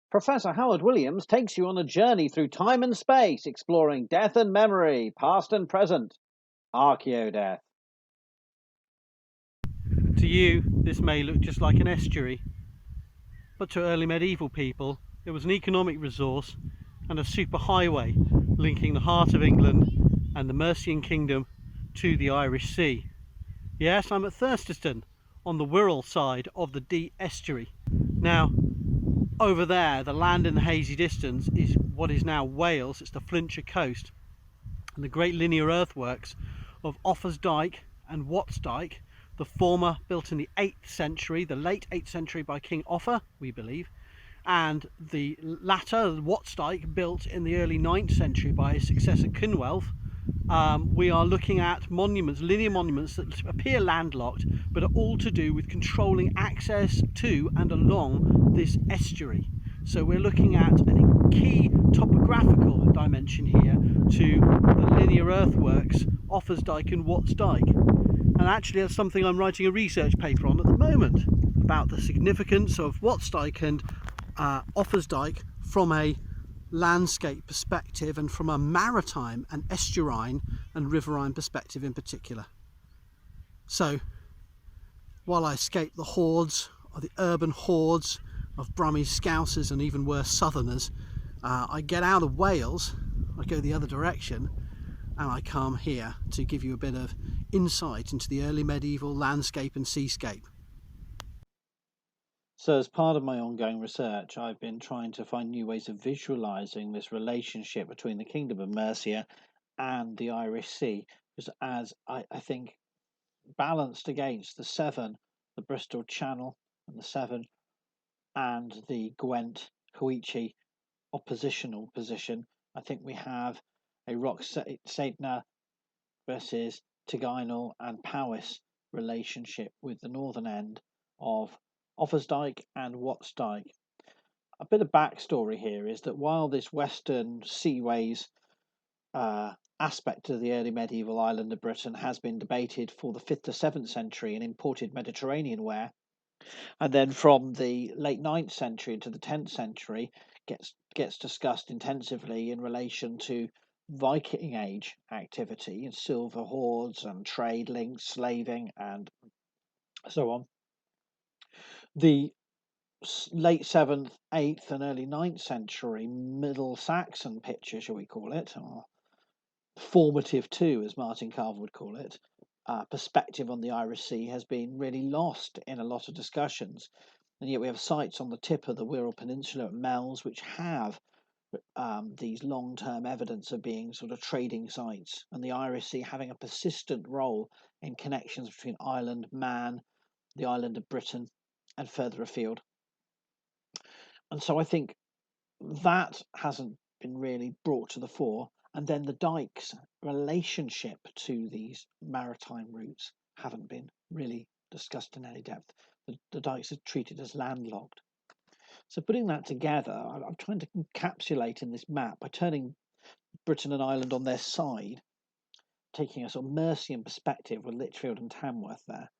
Professor Howard Williams takes you on a journey through time and space, exploring death and memory, past and present. Archaeodeath. To you, this may look just like an estuary, but to early medieval people, it was an economic resource and a superhighway linking the heart of England and the Mercian kingdom to the Irish Sea. Yes, I'm at Thurston on the Wirral side of the Dee Estuary. Now, over there, the land in the hazy distance is what is now Wales. It's the Flintshire coast, and the great linear earthworks of Offa's Dyke and Wat's Dyke, the former built in the 8th century, the late 8th century by King Offa, we believe, and the latter, Wat's Dyke, built in the early 9th century by his successor Cynwulf. We are looking at monuments, linear monuments that appear landlocked, but are all to do with controlling access to and along this estuary. So we're looking at a key topographical dimension here to the linear earthworks, Offa's Dyke and Wat's Dyke. And actually that's something I'm writing a research paper on at the moment, about the significance of Wat's Dyke and Offa's Dyke from a landscape perspective and from a maritime and estuarine and riverine perspective in particular. So while I escape the hordes, or the urban hordes of Brummie Scousers and even worse Southerners, I get out of Wales, I go the other direction, and I come here to give you a bit of insight into the early medieval landscape and seascape. So, as part of my ongoing research, I've been trying to find new ways of visualizing this relationship between the Kingdom of Mercia and the Irish Sea, because as I think balanced against the Severn, the Bristol Channel, and the Severn, and the Gwent Huichi oppositional position, I think we have a Rock Saitna versus Tyginal and Powys relationship with the northern end of Offa's Dyke and Wat's Dyke. A bit of backstory here is that while this western seaways aspect of the early medieval island of Britain has been debated for the 5th to 7th century in imported Mediterranean ware, and then from the late 9th century into the 10th century gets discussed intensively in relation to Viking Age activity and silver hoards and trade links, slaving, and so on. The late 7th, 8th, and early 9th century Middle Saxon picture, shall we call it, or formative too, as Martin Carver would call it, perspective on the Irish Sea has been really lost in a lot of discussions. And yet we have sites on the tip of the Wirral Peninsula at Mells which have these long-term evidence of being sort of trading sites, and the Irish Sea having a persistent role in connections between Ireland, Man, the island of Britain, and further afield. And so I think that hasn't been really brought to the fore. And then the dikes' relationship to these maritime routes haven't been really discussed in any depth. The dikes are treated as landlocked. So putting that together, I'm trying to encapsulate in this map by turning Britain and Ireland on their side, taking a sort of Mercian perspective with Lichfield and Tamworth there.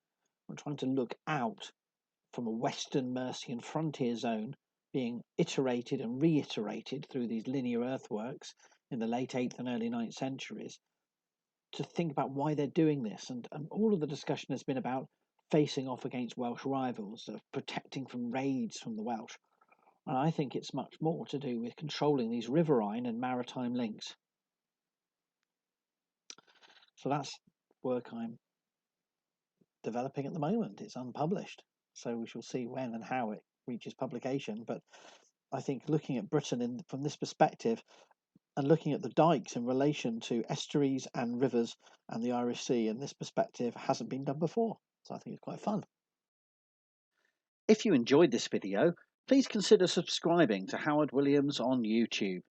We're trying to look out from a western Mercian frontier zone being iterated and reiterated through these linear earthworks in the late 8th and early 9th centuries to think about why they're doing this. And all of the discussion has been about facing off against Welsh rivals, of protecting from raids from the Welsh. And I think it's much more to do with controlling these riverine and maritime links. So that's work I'm developing at the moment. It's unpublished, so we shall see when and how it reaches publication. But I think looking at Britain from this perspective and looking at the dikes in relation to estuaries and rivers and the Irish Sea in this perspective hasn't been done before. So I think it's quite fun. If you enjoyed this video, please consider subscribing to Howard Williams on YouTube.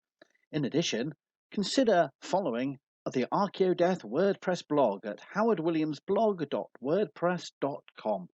In addition, consider following the Archaeodeath WordPress blog at howardwilliamsblog.wordpress.com.